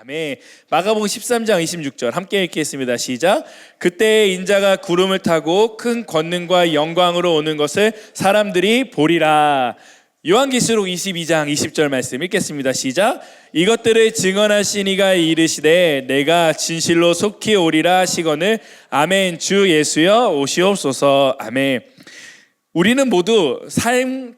아멘. 마가복음 13장 26절 함께 읽겠습니다. 시작. 그때 인자가 구름을 타고 큰 권능과 영광으로 오는 것을 사람들이 보리라. 요한계시록 22장 20절 말씀 읽겠습니다. 시작. 이것들을 증언하신 이가 이르시되 내가 진실로 속히 오리라 하시거늘 아멘. 주 예수여 오시옵소서. 아멘. 우리는 모두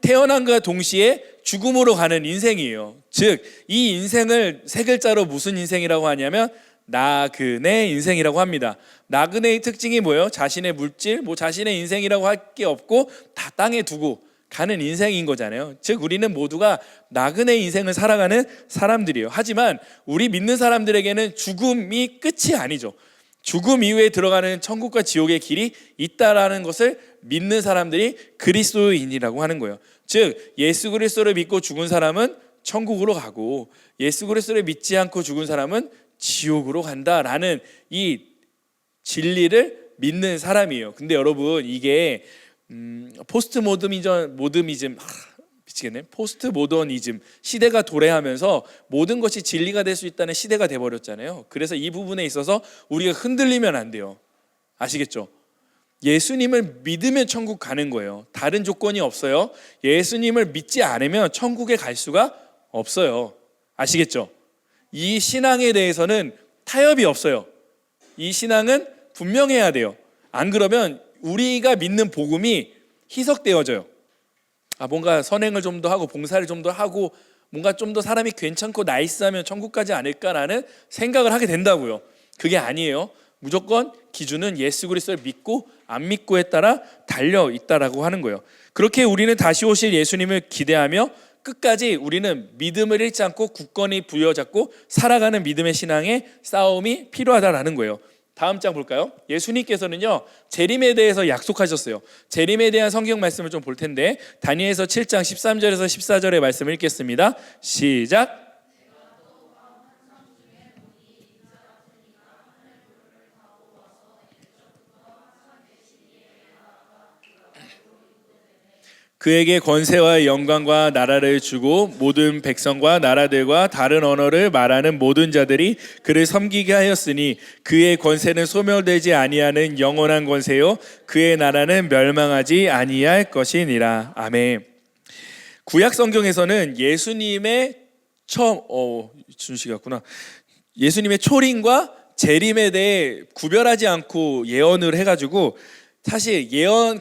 태어남과 동시에 죽음으로 가는 인생이에요. 즉, 이 인생을 세 글자로 무슨 인생이라고 하냐면 나그네 인생이라고 합니다. 나그네의 특징이 뭐예요? 자신의 물질, 자신의 인생이라고 할 게 없고 다 땅에 두고 가는 인생인 거잖아요. 즉, 우리는 모두가 나그네 인생을 살아가는 사람들이에요. 하지만 우리 믿는 사람들에게는 죽음이 끝이 아니죠. 죽음 이후에 들어가는 천국과 지옥의 길이 있다라는 것을 믿는 사람들이 그리스도인이라고 하는 거예요. 즉, 예수 그리스도를 믿고 죽은 사람은 천국으로 가고 예수 그리스도를 믿지 않고 죽은 사람은 지옥으로 간다라는 이 진리를 믿는 사람이에요. 근데 여러분, 이게 포스트 모더니즘 시대가 도래하면서 모든 것이 진리가 될 수 있다는 시대가 돼버렸잖아요. 그래서 이 부분에 있어서 우리가 흔들리면 안 돼요. 아시겠죠? 예수님을 믿으면 천국 가는 거예요. 다른 조건이 없어요. 예수님을 믿지 않으면 천국에 갈 수가 없어요. 아시겠죠? 이 신앙에 대해서는 타협이 없어요. 이 신앙은 분명해야 돼요. 안 그러면 우리가 믿는 복음이 희석되어져요. 뭔가 선행을 좀 더 하고 봉사를 좀 더 하고 뭔가 좀 더 사람이 괜찮고 나이스하면 천국 가지 않을까라는 생각을 하게 된다고요. 그게 아니에요. 무조건 기준은 예수 그리스도를 믿고 안 믿고에 따라 달려 있다라고 하는 거예요. 그렇게 우리는 다시 오실 예수님을 기대하며 끝까지 우리는 믿음을 잃지 않고 굳건히 부여잡고 살아가는 믿음의 신앙의 싸움이 필요하다라는 거예요. 다음 장 볼까요? 예수님께서는요, 재림에 대해서 약속하셨어요. 재림에 대한 성경 말씀을 좀 볼 텐데 다니엘서 7장 13절에서 14절의 말씀을 읽겠습니다. 시작. 그에게 권세와 영광과 나라를 주고 모든 백성과 나라들과 다른 언어를 말하는 모든 자들이 그를 섬기게 하였으니 그의 권세는 소멸되지 아니하는 영원한 권세요 그의 나라는 멸망하지 아니할 것이니라. 아멘. 구약 성경에서는 예수님의 예수님의 초림과 재림에 대해 구별하지 않고 예언을 해가지고 사실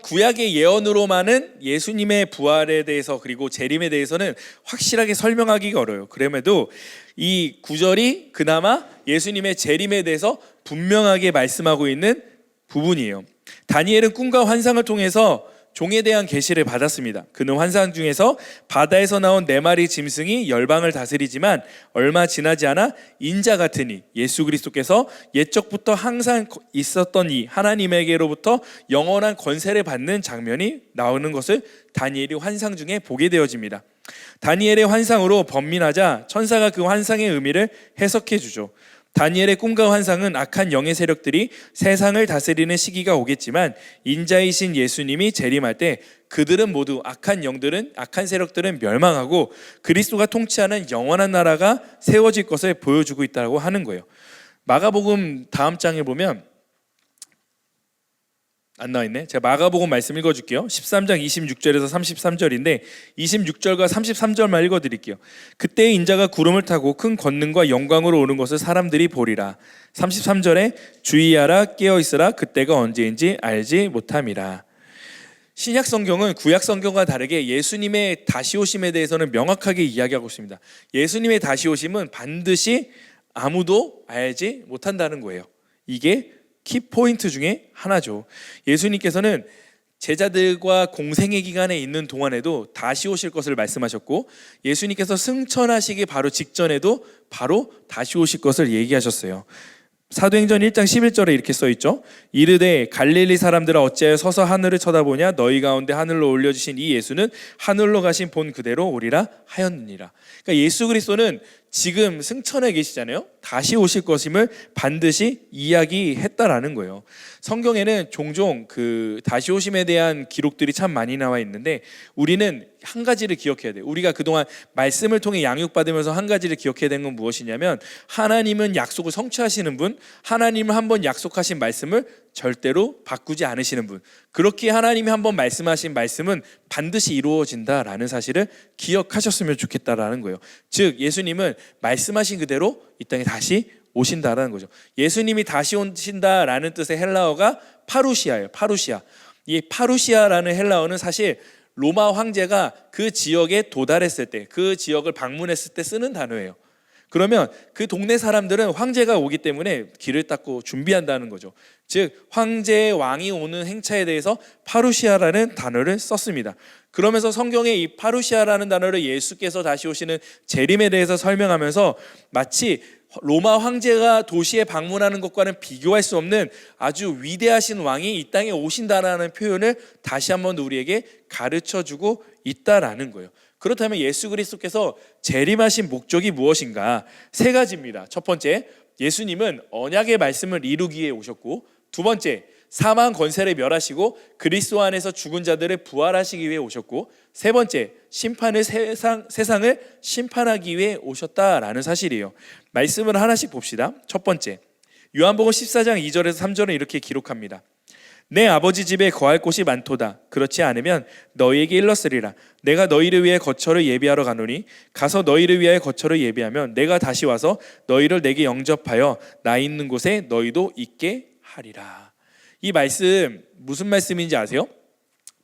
구약의 예언으로만은 예수님의 부활에 대해서 그리고 재림에 대해서는 확실하게 설명하기가 어려워요. 그럼에도 이 구절이 그나마 예수님의 재림에 대해서 분명하게 말씀하고 있는 부분이에요. 다니엘은 꿈과 환상을 통해서 종에 대한 계시를 받았습니다. 그는 환상 중에서 바다에서 나온 4마리 짐승이 열방을 다스리지만 얼마 지나지 않아 인자 같으니 예수 그리스도께서 옛적부터 항상 있었던 이 하나님에게로부터 영원한 권세를 받는 장면이 나오는 것을 다니엘이 환상 중에 보게 되어집니다. 다니엘의 환상으로 번민하자 천사가 그 환상의 의미를 해석해 주죠. 다니엘의 꿈과 환상은 악한 영의 세력들이 세상을 다스리는 시기가 오겠지만 인자이신 예수님이 재림할 때 그들은 모두 악한 세력들은 멸망하고 그리스도가 통치하는 영원한 나라가 세워질 것을 보여주고 있다고 하는 거예요. 마가복음 다음 장에 보면 안 나와있네. 제가 마가복음 말씀 읽어줄게요. 13장 26절에서 33절인데 26절과 33절만 읽어드릴게요. 그때 인자가 구름을 타고 큰 권능과 영광으로 오는 것을 사람들이 보리라. 33절에 주의하라 깨어있으라 그때가 언제인지 알지 못함이라. 신약 성경은 구약 성경과 다르게 예수님의 다시 오심에 대해서는 명확하게 이야기하고 있습니다. 예수님의 다시 오심은 반드시 아무도 알지 못한다는 거예요. 이게 키포인트 중에 하나죠. 예수님께서는 제자들과 공생의 기간에 있는 동안에도 다시 오실 것을 말씀하셨고 예수님께서 승천하시기 바로 직전에도 바로 다시 오실 것을 얘기하셨어요. 사도행전 1장 11절에 이렇게 써있죠. 이르되 갈릴리 사람들아 어찌하여 서서 하늘을 쳐다보냐 너희 가운데 하늘로 올려주신 이 예수는 하늘로 가신 본 그대로 오리라 하였느니라. 그러니까 예수 그리스도는 지금 승천해 계시잖아요. 다시 오실 것임을 반드시 이야기했다라는 거예요. 성경에는 종종 그 다시 오심에 대한 기록들이 참 많이 나와 있는데 우리는 한 가지를 기억해야 돼요. 우리가 그동안 말씀을 통해 양육받으면서 한 가지를 기억해야 되는 건 무엇이냐면 하나님은 약속을 성취하시는 분, 하나님은 한번 약속하신 말씀을 절대로 바꾸지 않으시는 분, 그렇게 하나님이 한번 말씀하신 말씀은 반드시 이루어진다라는 사실을 기억하셨으면 좋겠다라는 거예요. 즉 예수님은 말씀하신 그대로 이 땅에 다시 오신다라는 거죠. 예수님이 다시 오신다라는 뜻의 헬라어가 파루시아예요. 파루시아. 이 파루시아라는 헬라어는 사실 로마 황제가 그 지역에 도달했을 때, 그 지역을 방문했을 때 쓰는 단어예요. 그러면 그 동네 사람들은 황제가 오기 때문에 길을 닦고 준비한다는 거죠. 즉 황제의 왕이 오는 행차에 대해서 파루시아라는 단어를 썼습니다. 그러면서 성경에 이 파루시아라는 단어를 예수께서 다시 오시는 재림에 대해서 설명하면서 마치 로마 황제가 도시에 방문하는 것과는 비교할 수 없는 아주 위대하신 왕이 이 땅에 오신다라는 표현을 다시 한번 우리에게 가르쳐주고 있다라는 거예요. 그렇다면 예수 그리스도께서 재림하신 목적이 무엇인가? 세 가지입니다. 첫 번째, 예수님은 언약의 말씀을 이루기 위해 오셨고, 두 번째, 사망 권세를 멸하시고 그리스도 안에서 죽은 자들을 부활하시기 위해 오셨고, 세 번째, 세상을 심판하기 위해 오셨다라는 사실이에요. 말씀을 하나씩 봅시다. 첫 번째, 요한복음 14장 2절에서 3절은 이렇게 기록합니다. 내 아버지 집에 거할 곳이 많도다. 그렇지 않으면 너희에게 일렀으리라. 내가 너희를 위해 거처를 예비하러 가노니 가서 너희를 위하여 거처를 예비하면 내가 다시 와서 너희를 내게 영접하여 나 있는 곳에 너희도 있게 하리라. 이 말씀 무슨 말씀인지 아세요?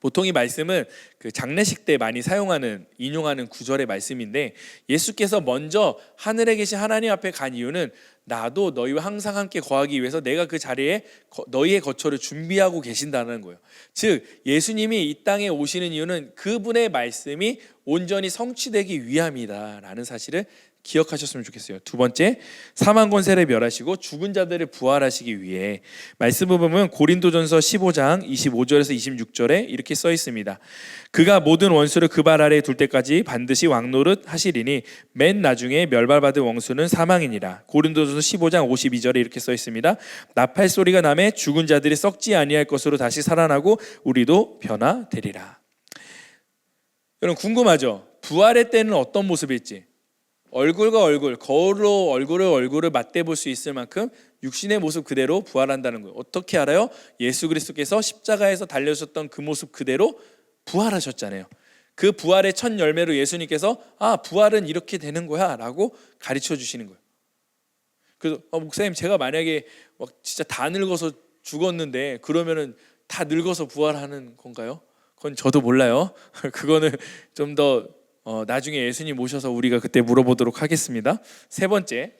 보통 이 말씀은 그 장례식 때 많이 인용하는 구절의 말씀인데, 예수께서 먼저 하늘에 계신 하나님 앞에 간 이유는 나도 너희와 항상 함께 거하기 위해서 내가 그 자리에 너희의 거처를 준비하고 계신다는 거예요. 즉 예수님이 이 땅에 오시는 이유는 그분의 말씀이 온전히 성취되기 위함이다라는 사실을 기억하셨으면 좋겠어요. 두 번째, 사망 권세를 멸하시고 죽은 자들을 부활하시기 위해, 말씀을 보면 고린도전서 15장 25절에서 26절에 이렇게 써 있습니다. 그가 모든 원수를 그 발 아래에 둘 때까지 반드시 왕노릇 하시리니 맨 나중에 멸발받은 원수는 사망이니라. 고린도전서 15장 52절에 이렇게 써 있습니다. 나팔 소리가 나매 죽은 자들이 썩지 아니할 것으로 다시 살아나고 우리도 변화되리라. 여러분 궁금하죠? 부활의 때는 어떤 모습일지. 얼굴과 얼굴, 거울로 얼굴을 맞대볼 수 있을 만큼 육신의 모습 그대로 부활한다는 거예요. 어떻게 알아요? 예수 그리스도께서 십자가에서 달려주셨던 그 모습 그대로 부활하셨잖아요. 그 부활의 첫 열매로 예수님께서 부활은 이렇게 되는 거야 라고 가르쳐 주시는 거예요. 그래서 목사님, 제가 만약에 막 진짜 다 늙어서 죽었는데 그러면은 다 늙어서 부활하는 건가요? 그건 저도 몰라요. 그거는 좀 더 나중에 예수님 오셔서 우리가 그때 물어보도록 하겠습니다. 세 번째,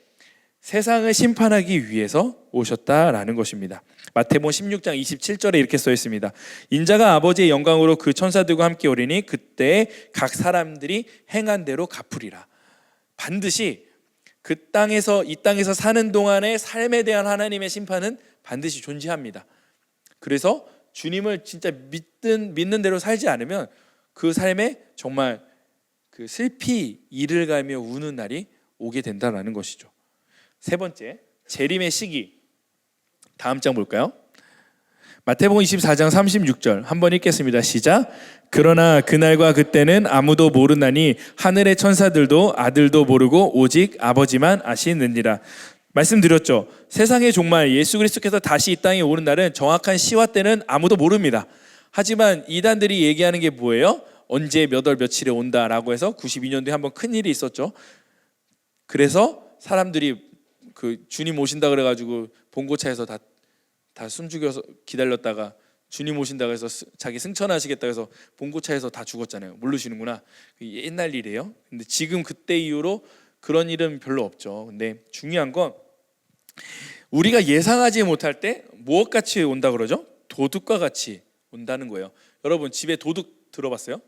세상을 심판하기 위해서 오셨다라는 것입니다. 마태복음 16장 27절에 이렇게 써 있습니다. 인자가 아버지의 영광으로 그 천사들과 함께 오리니 그때 각 사람들이 행한 대로 갚으리라. 반드시 이 땅에서 사는 동안의 삶에 대한 하나님의 심판은 반드시 존재합니다. 그래서 주님을 진짜 믿는 대로 살지 않으면 그 삶에 정말 그 슬피 이를 갈며 우는 날이 오게 된다는 것이죠. 세 번째, 재림의 시기. 다음 장 볼까요? 마태복음 24장 36절 한번 읽겠습니다. 시작. 그러나 그날과 그때는 아무도 모르나니 하늘의 천사들도 아들도 모르고 오직 아버지만 아시느니라. 말씀드렸죠. 세상의 종말 예수 그리스도께서 다시 이 땅에 오는 날은 정확한 시와 때는 아무도 모릅니다. 하지만 이단들이 얘기하는 게 뭐예요? 언제 몇 월 며칠에 온다라고 해서 92년도에 한번 큰 일이 있었죠. 그래서 사람들이 그 주님 오신다 그래가지고 봉고차에서 다 숨죽여서 기다렸다가 주님 오신다고 해서 자기 승천하시겠다 해서 봉고차에서 다 죽었잖아요. 모르시는구나. 옛날 일이에요. 근데 지금 그때 이후로 그런 일은 별로 없죠. 근데 중요한 건 우리가 예상하지 못할 때 무엇같이 온다 그러죠? 도둑과 같이 온다는 거예요. 여러분 집에 도둑 들어봤어요?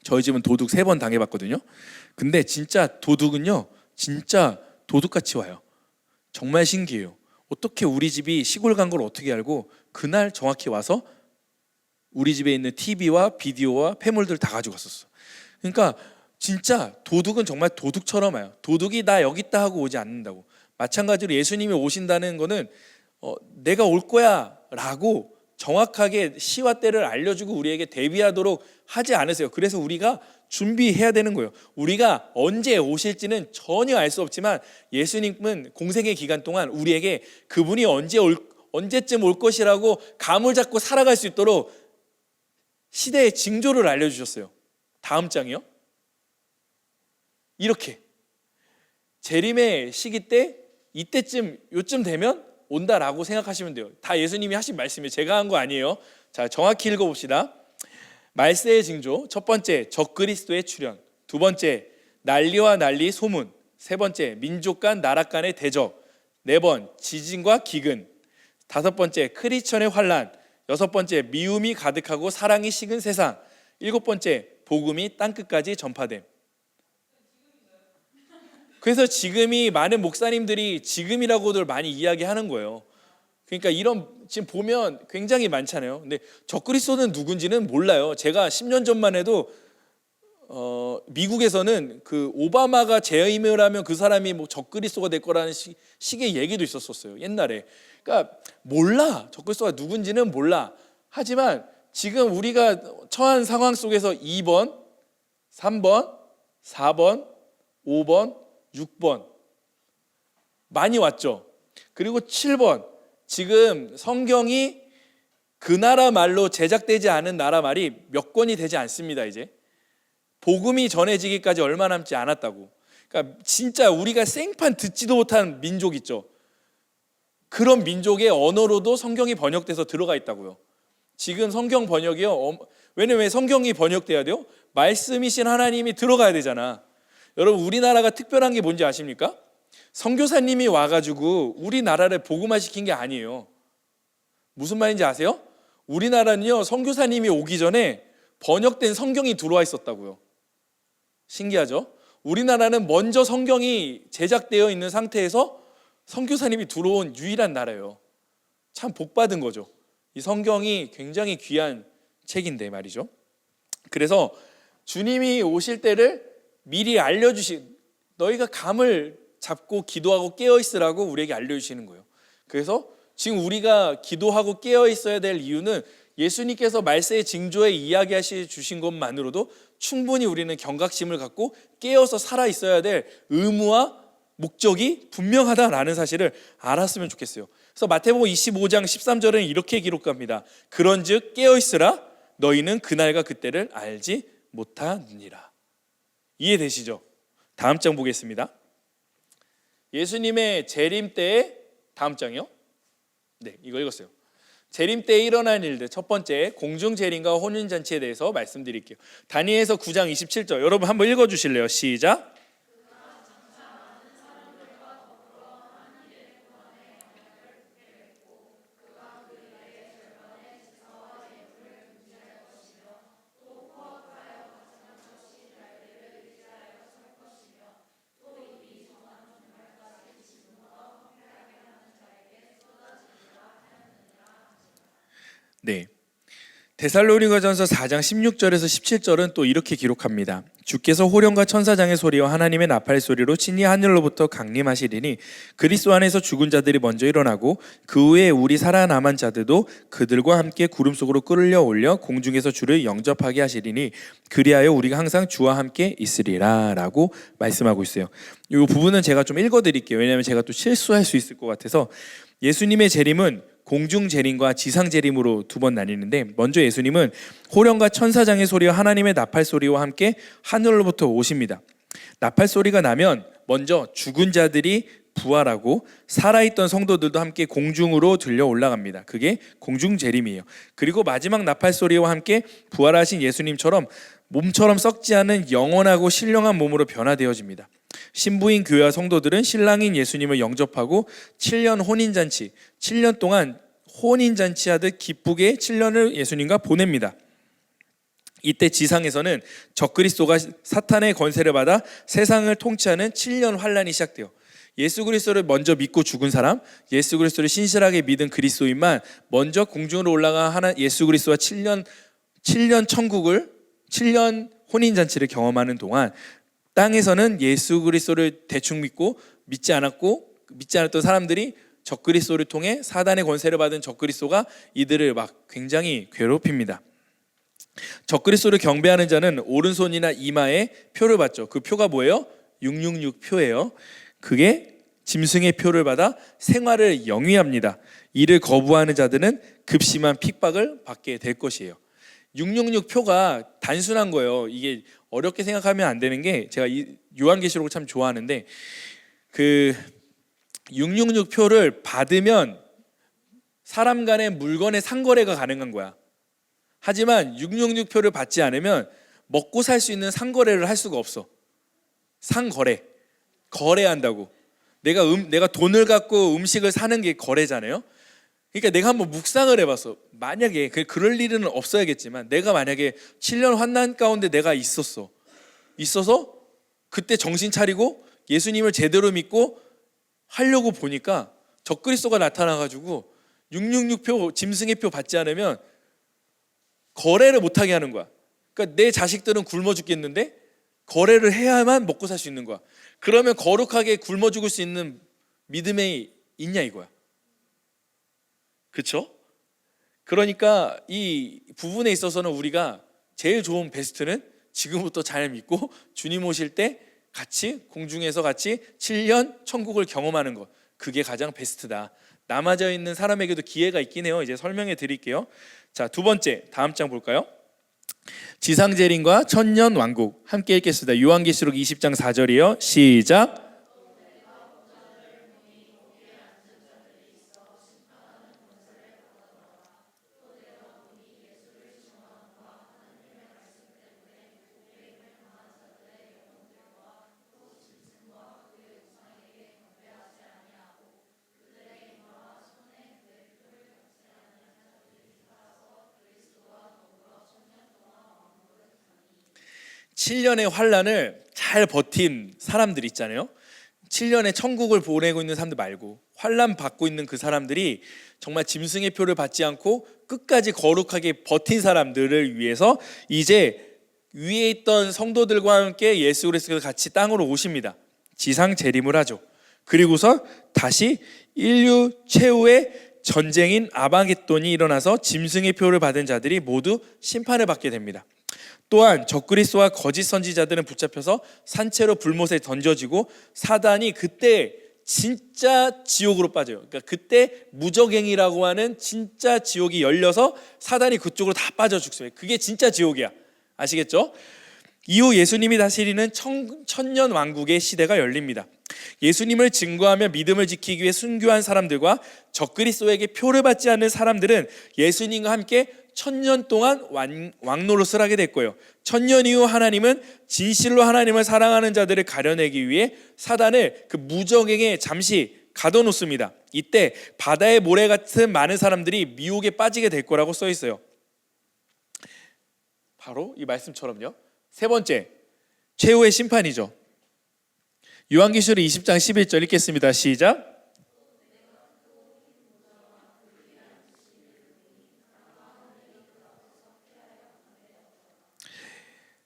저희 집은 도둑 3번 당해봤거든요. 근데 진짜 도둑은요, 진짜 도둑같이 와요. 정말 신기해요. 어떻게 우리 집이 시골 간 걸 어떻게 알고 그날 정확히 와서 우리 집에 있는 TV와 비디오와 폐물들 다 가지고 갔었어. 그러니까 진짜 도둑은 정말 도둑처럼 와요. 도둑이 나 여기 있다 하고 오지 않는다고. 마찬가지로 예수님이 오신다는 거는 내가 올 거야 라고 정확하게 시와 때를 알려주고 우리에게 대비하도록 하지 않으세요. 그래서 우리가 준비해야 되는 거예요. 우리가 언제 오실지는 전혀 알 수 없지만 예수님은 공생의 기간 동안 우리에게 그분이 언제쯤 올 것이라고 감을 잡고 살아갈 수 있도록 시대의 징조를 알려주셨어요. 다음 장이요. 이렇게 재림의 시기 때 요쯤 되면 온다라고 생각하시면 돼요. 다 예수님이 하신 말씀이에요. 제가 한 거 아니에요. 자, 정확히 읽어봅시다. 말세의 징조, 첫 번째 적그리스도의 출현, 두 번째 난리와 난리 소문, 세 번째 민족 간 나라 간의 대적, 네 번 지진과 기근, 다섯 번째 크리스천의 환란, 여섯 번째 미움이 가득하고 사랑이 식은 세상, 일곱 번째 복음이 땅끝까지 전파됨. 그래서 지금이 많은 목사님들이 지금이라고들 많이 이야기하는 거예요. 그러니까 지금 보면 굉장히 많잖아요. 근데 적그리스도는 누군지는 몰라요. 제가 10년 전만 해도 미국에서는 그 오바마가 재임을 하면 그 사람이 뭐 적그리스도가 될 거라는 식의 얘기도 있었어요. 옛날에. 그러니까 몰라. 적그리스도가 누군지는 몰라. 하지만 지금 우리가 처한 상황 속에서 2번, 3번, 4번, 5번, 6번 많이 왔죠. 그리고 7번, 지금 성경이 그 나라 말로 제작되지 않은 나라 말이 몇 권이 되지 않습니다. 이제 복음이 전해지기까지 얼마 남지 않았다고. 그러니까 진짜 우리가 생판 듣지도 못한 민족 있죠. 그런 민족의 언어로도 성경이 번역돼서 들어가 있다고요. 지금 성경 번역이요. 왜냐면 왜 성경이 번역돼야 돼요? 말씀이신 하나님이 들어가야 되잖아. 여러분, 우리나라가 특별한 게 뭔지 아십니까? 선교사님이 와가지고 우리나라를 복음화시킨 게 아니에요. 무슨 말인지 아세요? 우리나라는요, 선교사님이 오기 전에 번역된 성경이 들어와 있었다고요. 신기하죠? 우리나라는 먼저 성경이 제작되어 있는 상태에서 선교사님이 들어온 유일한 나라예요. 참 복받은 거죠. 이 성경이 굉장히 귀한 책인데 말이죠. 그래서 주님이 오실 때를 미리 너희가 감을 잡고 기도하고 깨어있으라고 우리에게 알려주시는 거예요. 그래서 지금 우리가 기도하고 깨어있어야 될 이유는 예수님께서 말세의 징조에 이야기하시 주신 것만으로도 충분히 우리는 경각심을 갖고 깨어서 살아있어야 될 의무와 목적이 분명하다라는 사실을 알았으면 좋겠어요. 그래서 마태복음 25장 13절은 이렇게 기록합니다. 그런즉 깨어있으라, 너희는 그날과 그때를 알지 못하느니라. 이해되시죠? 다음 장 보겠습니다. 예수님의 재림 때의 다음 장이요. 네, 이거 읽었어요. 재림 때에 일어난 일들, 첫 번째 공중 재림과 혼인 잔치에 대해서 말씀드릴게요. 다니엘서 9장 27절 여러분 한번 읽어주실래요? 시작. 네. 데살로니가전서 4장 16절에서 17절은 또 이렇게 기록합니다. 주께서 호령과 천사장의 소리와 하나님의 나팔 소리로 친히 하늘로부터 강림하시리니 그리스도 안에서 죽은 자들이 먼저 일어나고 그 후에 우리 살아남은 자들도 그들과 함께 구름 속으로 끌려 올려 공중에서 주를 영접하게 하시리니 그리하여 우리가 항상 주와 함께 있으리라 라고 말씀하고 있어요. 이 부분은 제가 좀 읽어드릴게요. 왜냐하면 제가 또 실수할 수 있을 것 같아서. 예수님의 재림은 공중 재림과 지상 재림으로 두 번 나뉘는데, 먼저 예수님은 호령과 천사장의 소리와 하나님의 나팔 소리와 함께 하늘로부터 오십니다. 나팔 소리가 나면 먼저 죽은 자들이 부활하고 살아있던 성도들도 함께 공중으로 들려 올라갑니다. 그게 공중 재림이에요. 그리고 마지막 나팔 소리와 함께 부활하신 예수님처럼 몸처럼 썩지 않은 영원하고 신령한 몸으로 변화되어집니다. 신부인 교회와 성도들은 신랑인 예수님을 영접하고 7년 혼인잔치, 7년 동안 혼인잔치하듯 기쁘게 7년을 예수님과 보냅니다. 이때 지상에서는 적그리스도가 사탄의 권세를 받아 세상을 통치하는 7년 환란이 시작돼요. 예수 그리스도를 먼저 믿고 죽은 사람, 예수 그리스도를 신실하게 믿은 그리스도인만 먼저 공중으로 올라가 예수 그리스도와 7년 천국을, 7년 혼인 잔치를 경험하는 동안 땅에서는 예수 그리스도를 대충 믿지 않았던 사람들이 적그리스도를 통해 사단의 권세를 받은 적그리스도가 이들을 막 굉장히 괴롭힙니다. 적그리스도를 경배하는 자는 오른손이나 이마에 표를 받죠. 그 표가 뭐예요? 666 표예요. 그게 짐승의 표를 받아 생활을 영위합니다. 이를 거부하는 자들은 급심한 핍박을 받게 될 것이에요. 666 표가 단순한 거예요. 이게 어렵게 생각하면 안 되는 게, 제가 이 요한계시록을 참 좋아하는데 그 666 표를 받으면 사람 간의 물건의 상거래가 가능한 거야. 하지만 666 표를 받지 않으면 먹고 살 수 있는 상거래를 할 수가 없어. 거래한다고. 내가 돈을 갖고 음식을 사는 게 거래잖아요. 그러니까 내가 한번 묵상을 해봤어. 만약에 그럴 일은 없어야겠지만, 내가 만약에 7년 환난 가운데 내가 있어서 그때 정신 차리고 예수님을 제대로 믿고 하려고 보니까 적그리스도가 나타나가지고 666표 짐승의 표 받지 않으면 거래를 못하게 하는 거야. 그러니까 내 자식들은 굶어 죽겠는데 거래를 해야만 먹고 살 수 있는 거야. 그러면 거룩하게 굶어 죽을 수 있는 믿음이 있냐 이거야. 그렇죠? 그러니까 이 부분에 있어서는 우리가 제일 좋은 베스트는 지금부터 잘 믿고 주님 오실 때 같이 공중에서 같이 7년 천국을 경험하는 것, 그게 가장 베스트다. 남아져 있는 사람에게도 기회가 있긴 해요. 이제 설명해 드릴게요. 자, 두 번째, 다음 장 볼까요? 지상재림과 천년 왕국, 함께 읽겠습니다. 요한계시록 20장 4절이요. 시작. 칠 7년의 환란을 잘 버틴 사람들 있잖아요. 7년의 천국을 보내고 있는 사람들 말고 환란 받고 있는 그 사람들이 정말 짐승의 표를 받지 않고 끝까지 거룩하게 버틴 사람들을 위해서 이제 위에 있던 성도들과 함께 예수 그리스도가 같이 땅으로 오십니다. 지상 재림을 하죠. 그리고서 다시 인류 최후의 전쟁인 아마겟돈이 일어나서 짐승의 표를 받은 자들이 모두 심판을 받게 됩니다. 또한 적그리스도와 거짓 선지자들은 붙잡혀서 산채로 불못에 던져지고 사단이 그때 진짜 지옥으로 빠져요. 그러니까 그때 무적행이라고 하는 진짜 지옥이 열려서 사단이 그쪽으로 다 빠져 죽어요. 그게 진짜 지옥이야. 아시겠죠? 이후 예수님이 다스리는 천년 왕국의 시대가 열립니다. 예수님을 증거하며 믿음을 지키기 위해 순교한 사람들과 적그리스도에게 표를 받지 않는 사람들은 예수님과 함께 1000년 동안 왕노릇을 하게 될 거예요. 1000년 이후 하나님은 진실로 하나님을 사랑하는 자들을 가려내기 위해 사단을 그 무적행에 잠시 가둬놓습니다. 이때 바다의 모래 같은 많은 사람들이 미혹에 빠지게 될 거라고 써 있어요. 바로 이 말씀처럼요. 세 번째, 최후의 심판이죠. 요한계시록 20장 11절 읽겠습니다. 시작.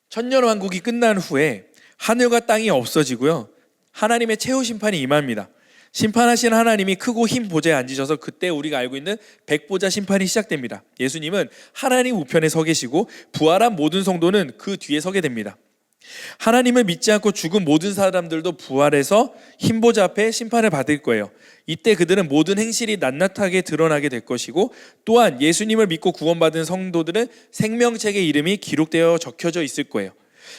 천년 왕국이 끝난 후에 하늘과 땅이 없어지고요. 하나님의 최후 심판이 임합니다. 심판하신 하나님이 크고 흰 보좌에 앉으셔서 그때 우리가 알고 있는 백보자 심판이 시작됩니다. 예수님은 하나님 우편에 서 계시고 부활한 모든 성도는 그 뒤에 서게 됩니다. 하나님을 믿지 않고 죽은 모든 사람들도 부활해서 흰 보좌 앞에 심판을 받을 거예요. 이때 그들은 모든 행실이 낱낱하게 드러나게 될 것이고, 또한 예수님을 믿고 구원받은 성도들은 생명책의 이름이 기록되어 적혀져 있을 거예요.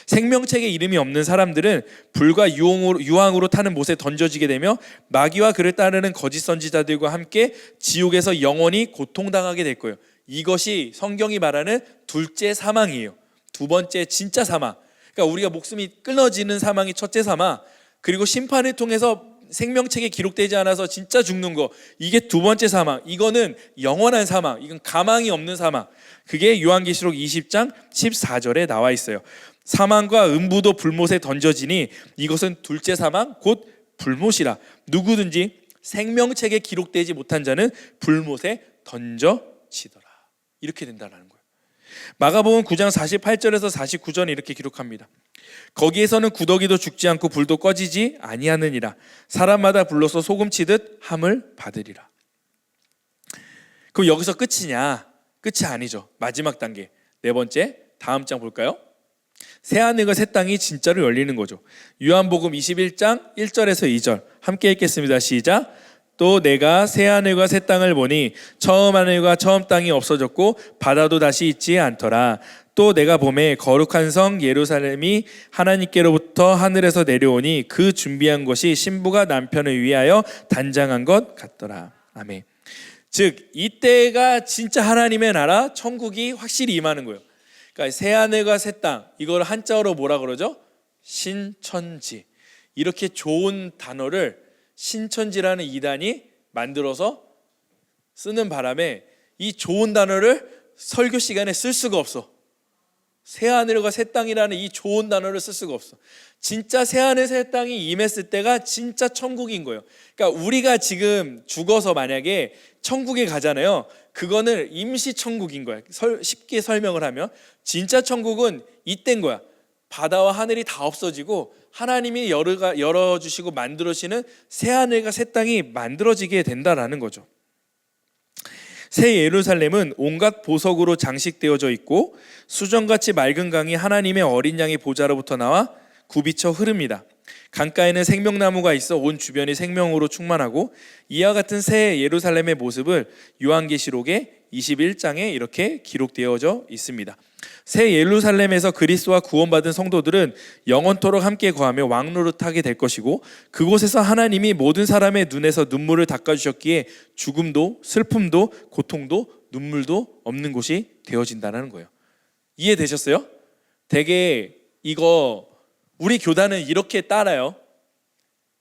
생명책에 이름이 없는 사람들은 불과 유황으로 타는 못에 던져지게 되며 마귀와 그를 따르는 거짓 선지자들과 함께 지옥에서 영원히 고통당하게 될 거예요. 이것이 성경이 말하는 둘째 사망이에요. 두 번째 진짜 사망. 그러니까 우리가 목숨이 끊어지는 사망이 첫째 사망, 그리고 심판을 통해서 생명책에 기록되지 않아서 진짜 죽는 거, 이게 두 번째 사망. 이거는 영원한 사망, 이건 가망이 없는 사망. 그게 요한계시록 20장 14절에 나와 있어요. 사망과 음부도 불못에 던져지니 이것은 둘째 사망 곧 불못이라. 누구든지 생명책에 기록되지 못한 자는 불못에 던져지더라. 이렇게 된다는 거예요. 마가복음 9장 48절에서 49절 이렇게 기록합니다. 거기에서는 구더기도 죽지 않고 불도 꺼지지 아니하느니라. 사람마다 불로서 소금치듯 함을 받으리라. 그럼 여기서 끝이냐? 끝이 아니죠. 마지막 단계. 네 번째, 다음 장 볼까요? 새하늘과 새 땅이 진짜로 열리는 거죠. 요한복음 21장 1절에서 2절 함께 읽겠습니다. 시작. 또 내가 새하늘과 새 땅을 보니 처음 하늘과 처음 땅이 없어졌고 바다도 다시 있지 않더라. 또 내가 보매 거룩한 성 예루살렘이 하나님께로부터 하늘에서 내려오니 그 준비한 것이 신부가 남편을 위하여 단장한 것 같더라. 아멘. 즉 이때가 진짜 하나님의 나라 천국이 확실히 임하는 거예요. 그러니까 새하늘과 새 땅, 이걸 한자어로 뭐라 그러죠? 신천지. 이렇게 좋은 단어를 신천지라는 이단이 만들어서 쓰는 바람에 이 좋은 단어를 설교 시간에 쓸 수가 없어. 새하늘과 새 땅이라는 이 좋은 단어를 쓸 수가 없어. 진짜 새하늘 새 땅이 임했을 때가 진짜 천국인 거예요. 그러니까 우리가 지금 죽어서 만약에 천국에 가잖아요. 그거는 임시 천국인 거야. 쉽게 설명을 하면 진짜 천국은 이때인 거야. 바다와 하늘이 다 없어지고 하나님이 열어주시고 만들어지는 새하늘과 새 땅이 만들어지게 된다라는 거죠. 새 예루살렘은 온갖 보석으로 장식되어져 있고 수정같이 맑은 강이 하나님의 어린 양의 보좌로부터 나와 굽이쳐 흐릅니다. 강가에는 생명나무가 있어 온 주변이 생명으로 충만하고 이와 같은 새 예루살렘의 모습을 요한계시록의 21장에 이렇게 기록되어져 있습니다. 새 예루살렘에서 그리스도와 구원받은 성도들은 영원토록 함께 거하며 왕노릇하게 될 것이고 그곳에서 하나님이 모든 사람의 눈에서 눈물을 닦아주셨기에 죽음도 슬픔도 고통도 눈물도 없는 곳이 되어진다는 거예요. 이해되셨어요? 되게 이거 우리 교단은 이렇게 따라요.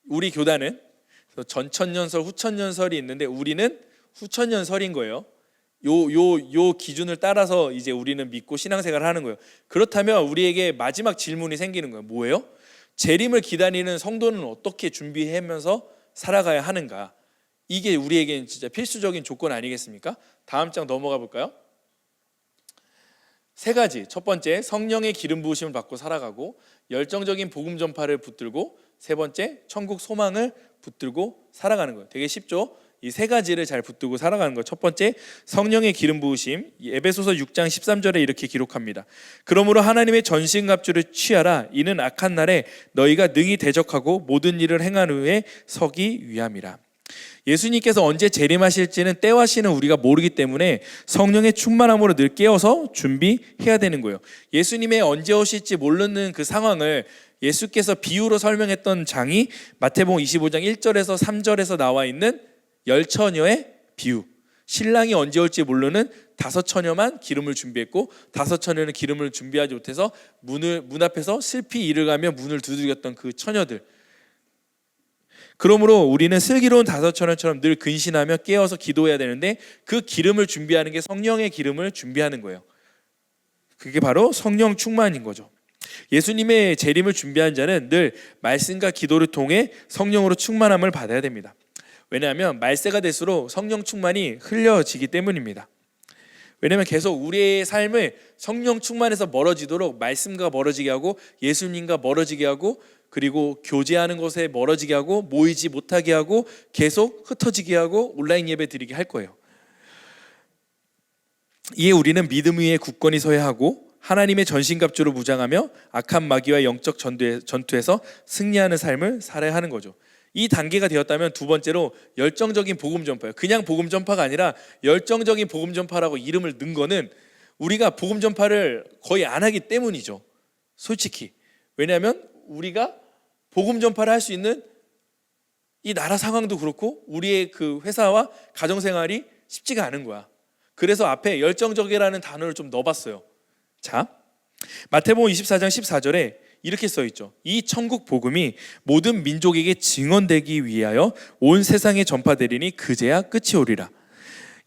우리 교단은 전천년설 후천년설이 있는데 우리는 후천년설인 거예요. 요 기준을 따라서 이제 우리는 믿고 신앙생활을 하는 거예요. 그렇다면 우리에게 마지막 질문이 생기는 거예요. 뭐예요? 재림을 기다리는 성도는 어떻게 준비하면서 살아가야 하는가? 이게 우리에게는 진짜 필수적인 조건 아니겠습니까? 다음 장 넘어가 볼까요? 세 가지. 첫 번째, 성령의 기름 부으심을 받고 살아가고 열정적인 복음 전파를 붙들고 세 번째, 천국 소망을 붙들고 살아가는 거예요. 되게 쉽죠? 이 세 가지를 잘 붙들고 살아가는 것. 첫 번째, 성령의 기름 부으심. 에베소서 6장 13절에 이렇게 기록합니다. 그러므로 하나님의 전신갑주를 취하라. 이는 악한 날에 너희가 능히 대적하고 모든 일을 행한 후에 서기 위함이라. 예수님께서 언제 재림하실지는 때와 시는 우리가 모르기 때문에 성령의 충만함으로 늘 깨어서 준비해야 되는 거예요. 예수님의 언제 오실지 모르는 그 상황을 예수께서 비유로 설명했던 장이 마태복음 25장 1절에서 3절에서 나와 있는 열처녀의 비유. 신랑이 언제 올지 모르는 5처녀만 기름을 준비했고 5처녀는 기름을 준비하지 못해서 문 앞에서 슬피 이를 가며 문을 두들겼던 그 처녀들. 그러므로 우리는 슬기로운 5처녀처럼 늘 근신하며 깨어서 기도해야 되는데 그 기름을 준비하는 게 성령의 기름을 준비하는 거예요. 그게 바로 성령 충만인 거죠. 예수님의 재림을 준비한 자는 늘 말씀과 기도를 통해 성령으로 충만함을 받아야 됩니다. 왜냐하면 말세가 될수록 성령 충만이 흘려지기 때문입니다. 왜냐하면 계속 우리의 삶을 성령 충만에서 멀어지도록 말씀과 멀어지게 하고 예수님과 멀어지게 하고 그리고 교제하는 것에 멀어지게 하고 모이지 못하게 하고 계속 흩어지게 하고 온라인 예배 드리게 할 거예요. 이에 우리는 믿음 위에 굳건히 서야 하고 하나님의 전신갑주로 무장하며 악한 마귀와 영적 전투에서 승리하는 삶을 살아야 하는 거죠. 이 단계가 되었다면 두 번째로 열정적인 복음 전파예요. 그냥 복음 전파가 아니라 열정적인 복음 전파라고 이름을 넣은 거는 우리가 복음 전파를 거의 안 하기 때문이죠. 솔직히. 왜냐하면 우리가 복음 전파를 할 수 있는 이 나라 상황도 그렇고 우리의 그 회사와 가정생활이 쉽지가 않은 거야. 그래서 앞에 열정적이라는 단어를 좀 넣어봤어요. 자, 마태복음 24장 14절에 이렇게 써있죠. 이 천국 복음이 모든 민족에게 증언되기 위하여 온 세상에 전파되리니 그제야 끝이 오리라.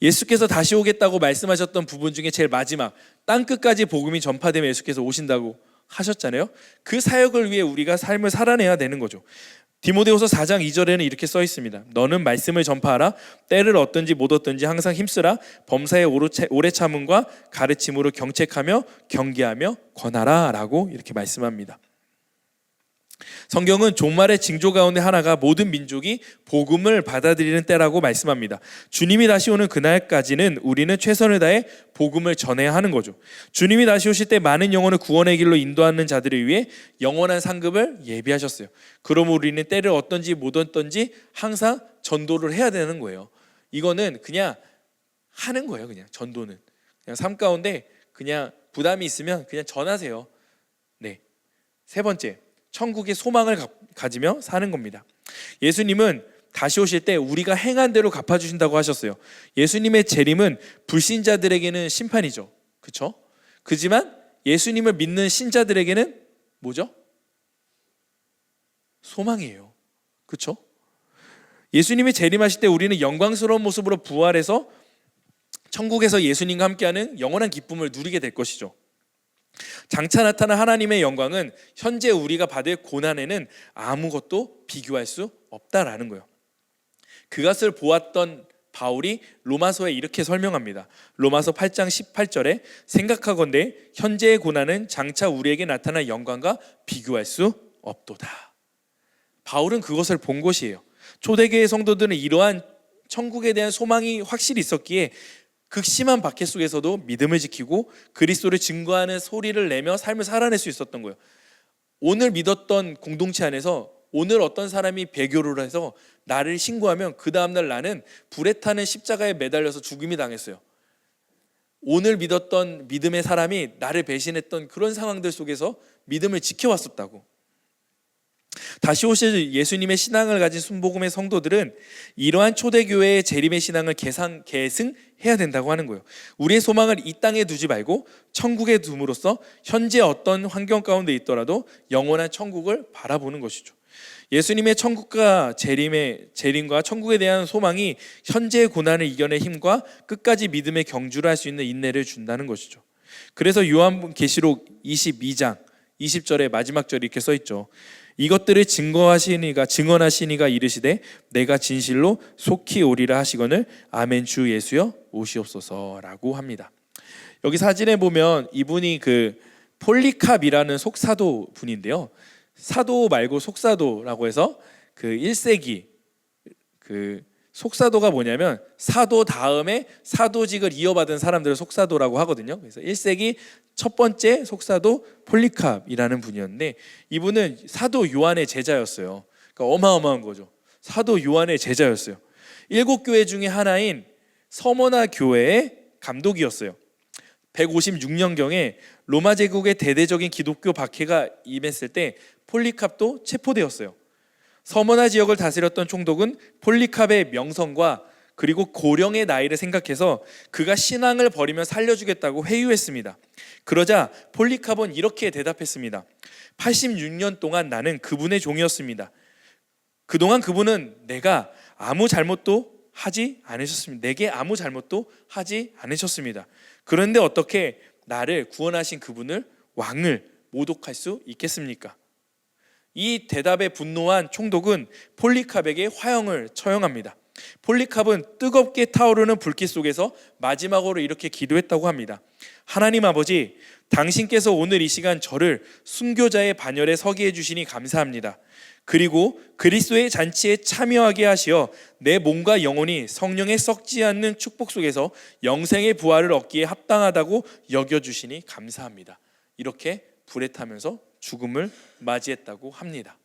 예수께서 다시 오겠다고 말씀하셨던 부분 중에 제일 마지막 땅끝까지 복음이 전파되면 예수께서 오신다고 하셨잖아요. 그 사역을 위해 우리가 삶을 살아내야 되는 거죠. 디모데후서 4장 2절에는 이렇게 써 있습니다. 너는 말씀을 전파하라. 때를 얻든지 못 얻든지 항상 힘쓰라. 범사의 오래 참음과 가르침으로 경책하며 경계하며 권하라 라고 이렇게 말씀합니다. 성경은 종말의 징조 가운데 하나가 모든 민족이 복음을 받아들이는 때라고 말씀합니다. 주님이 다시 오는 그날까지는 우리는 최선을 다해 복음을 전해야 하는 거죠. 주님이 다시 오실 때 많은 영혼을 구원의 길로 인도하는 자들을 위해 영원한 상급을 예비하셨어요. 그러므로 우리는 때를 얻든지 못 얻든지 항상 전도를 해야 되는 거예요. 이거는 그냥 하는 거예요. 그냥 전도는 그냥 삶 가운데 그냥 부담이 있으면 그냥 전하세요. 네. 세 번째, 천국의 소망을 가지며 사는 겁니다. 예수님은 다시 오실 때 우리가 행한 대로 갚아주신다고 하셨어요. 예수님의 재림은 불신자들에게는 심판이죠. 그렇죠? 그지만 예수님을 믿는 신자들에게는 뭐죠? 소망이에요. 그렇죠? 예수님이 재림하실 때 우리는 영광스러운 모습으로 부활해서 천국에서 예수님과 함께하는 영원한 기쁨을 누리게 될 것이죠. 장차 나타난 하나님의 영광은 현재 우리가 받을 고난에는 아무것도 비교할 수 없다라는 거예요. 그것을 보았던 바울이 로마서에 이렇게 설명합니다. 로마서 8장 18절에 생각하건대 현재의 고난은 장차 우리에게 나타날 영광과 비교할 수 없도다. 바울은 그것을 본 것이에요. 초대교회 성도들은 이러한 천국에 대한 소망이 확실히 있었기에 극심한 박해 속에서도 믿음을 지키고 그리스도를 증거하는 소리를 내며 삶을 살아낼 수 있었던 거예요. 오늘 믿었던 공동체 안에서 오늘 어떤 사람이 배교를 해서 나를 신고하면 그 다음날 나는 불에 타는 십자가에 매달려서 죽음이 당했어요. 오늘 믿었던 믿음의 사람이 나를 배신했던 그런 상황들 속에서 믿음을 지켜왔었다고. 다시 오실 예수님의 신앙을 가진 순복음의 성도들은 이러한 초대교회의 재림의 신앙을 계승해야 된다고 하는 거예요. 우리의 소망을 이 땅에 두지 말고 천국에 둠으로써 현재 어떤 환경 가운데 있더라도 영원한 천국을 바라보는 것이죠. 예수님의 천국과 재림과 천국에 대한 소망이 현재의 고난을 이겨낼 힘과 끝까지 믿음의 경주를 할 수 있는 인내를 준다는 것이죠. 그래서 요한계시록 22장 20절의 마지막 절이 이렇게 써 있죠. 이것들을 증언하시니가 이르시되 내가 진실로 속히 오리라 하시거늘 아멘 주 예수여 오시옵소서라고 합니다. 여기 사진에 보면 이분이 그 폴리캅이라는 속사도 분인데요. 사도 말고 속사도라고 해서 그 1세기 그 속사도가 뭐냐면 사도 다음에 사도직을 이어받은 사람들을 속사도라고 하거든요. 그래서 1세기 첫 번째 속사도 폴리캅이라는 분이었는데 이분은 사도 요한의 제자였어요. 그러니까 어마어마한 거죠. 사도 요한의 제자였어요. 7교회 중에 하나인 서머나 교회의 감독이었어요. 156년경에 로마 제국의 대대적인 기독교 박해가 임했을 때 폴리캅도 체포되었어요. 서머나 지역을 다스렸던 총독은 폴리캅의 명성과 그리고 고령의 나이를 생각해서 그가 신앙을 버리면 살려주겠다고 회유했습니다. 그러자 폴리캅은 이렇게 대답했습니다. 86년 동안 나는 그분의 종이었습니다. 그동안 그분은 내가 아무 잘못도 하지 않으셨습니다. 내게 아무 잘못도 하지 않으셨습니다. 그런데 어떻게 나를 구원하신 그분을 왕을 모독할 수 있겠습니까? 이 대답에 분노한 총독은 폴리캅에게 화형을 처형합니다. 폴리캅은 뜨겁게 타오르는 불길 속에서 마지막으로 이렇게 기도했다고 합니다. 하나님 아버지, 당신께서 오늘 이 시간 저를 순교자의 반열에 서게 해주시니 감사합니다. 그리고 그리스도의 잔치에 참여하게 하시어 내 몸과 영혼이 성령에 썩지 않는 축복 속에서 영생의 부활을 얻기에 합당하다고 여겨주시니 감사합니다. 이렇게 불에 타면서 죽음을 맞이했다고 합니다.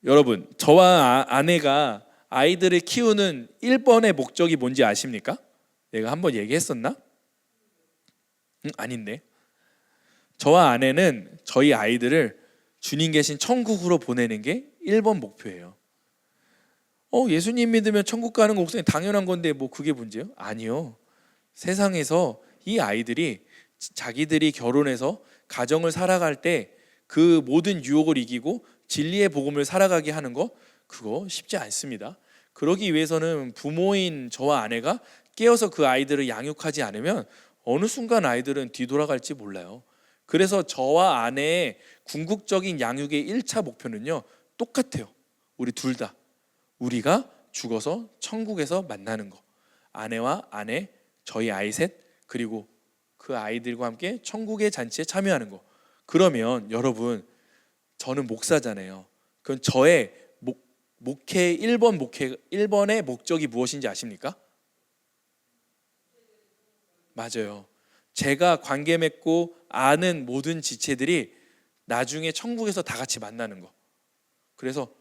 여러분, 저와 아내가 아이들을 키우는 1번의 목적이 뭔지 아십니까? 내가 한번 얘기했었나? 아닌데. 저와 아내는 저희 아이들을 주님 계신 천국으로 보내는 게 1번 목표예요. 예수님 믿으면 천국 가는 거 당연한 건데 뭐 그게 문제요? 아니요. 세상에서 이 아이들이 자기들이 결혼해서 가정을 살아갈 때 그 모든 유혹을 이기고 진리의 복음을 살아가게 하는 거 그거 쉽지 않습니다. 그러기 위해서는 부모인 저와 아내가 깨어서 그 아이들을 양육하지 않으면 어느 순간 아이들은 뒤돌아갈지 몰라요. 그래서 저와 아내의 궁극적인 양육의 1차 목표는요, 똑같아요. 우리 둘 다. 우리가 죽어서 천국에서 만나는 거. 아내와 아내, 저희 아이 셋, 그리고 그 아이들과 함께 천국의 잔치에 참여하는 거. 그러면 여러분, 저는 목사잖아요. 그럼 저의 목회 1번의 목적이 무엇인지 아십니까? 맞아요. 제가 관계 맺고 아는 모든 지체들이 나중에 천국에서 다 같이 만나는 거. 그래서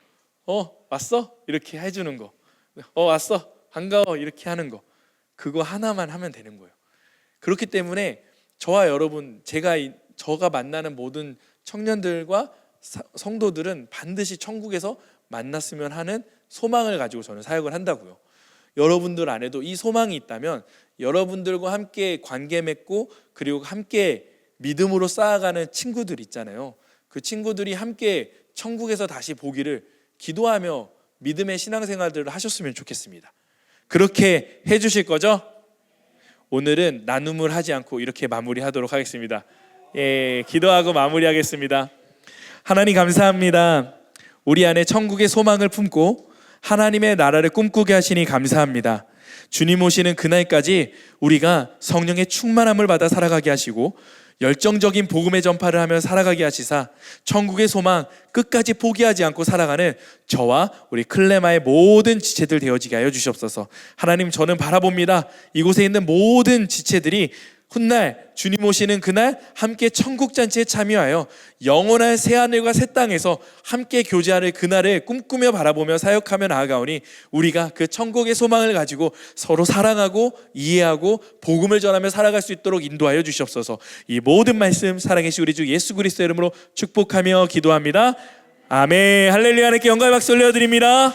왔어? 이렇게 해주는 거. 왔어? 반가워? 이렇게 하는 거. 그거 하나만 하면 되는 거예요. 그렇기 때문에 저와 여러분, 저가 만나는 모든 청년들과 성도들은 반드시 천국에서 만났으면 하는 소망을 가지고 저는 사역을 한다고요. 여러분들 안에도 이 소망이 있다면 여러분들과 함께 관계 맺고 그리고 함께 믿음으로 쌓아가는 친구들 있잖아요. 그 친구들이 함께 천국에서 다시 보기를 기도하며 믿음의 신앙생활들을 하셨으면 좋겠습니다. 그렇게 해주실 거죠? 오늘은 나눔을 하지 않고 이렇게 마무리하도록 하겠습니다. 기도하고 마무리하겠습니다. 하나님 감사합니다. 우리 안에 천국의 소망을 품고 하나님의 나라를 꿈꾸게 하시니 감사합니다. 주님 오시는 그날까지 우리가 성령의 충만함을 받아 살아가게 하시고 열정적인 복음의 전파를 하며 살아가게 하시사 천국의 소망 끝까지 포기하지 않고 살아가는 저와 우리 클레마의 모든 지체들 되어지게 하여 주시옵소서. 하나님, 저는 바라봅니다. 이곳에 있는 모든 지체들이 훗날 주님 오시는 그날 함께 천국잔치에 참여하여 영원한 새하늘과 새 땅에서 함께 교제하는 그날을 꿈꾸며 바라보며 사역하며 나아가오니 우리가 그 천국의 소망을 가지고 서로 사랑하고 이해하고 복음을 전하며 살아갈 수 있도록 인도하여 주시옵소서. 이 모든 말씀 살아계신 우리 주 예수 그리스도의 이름으로 축복하며 기도합니다. 아멘. 할렐루야. 하나님께 영광의 박수 올려드립니다.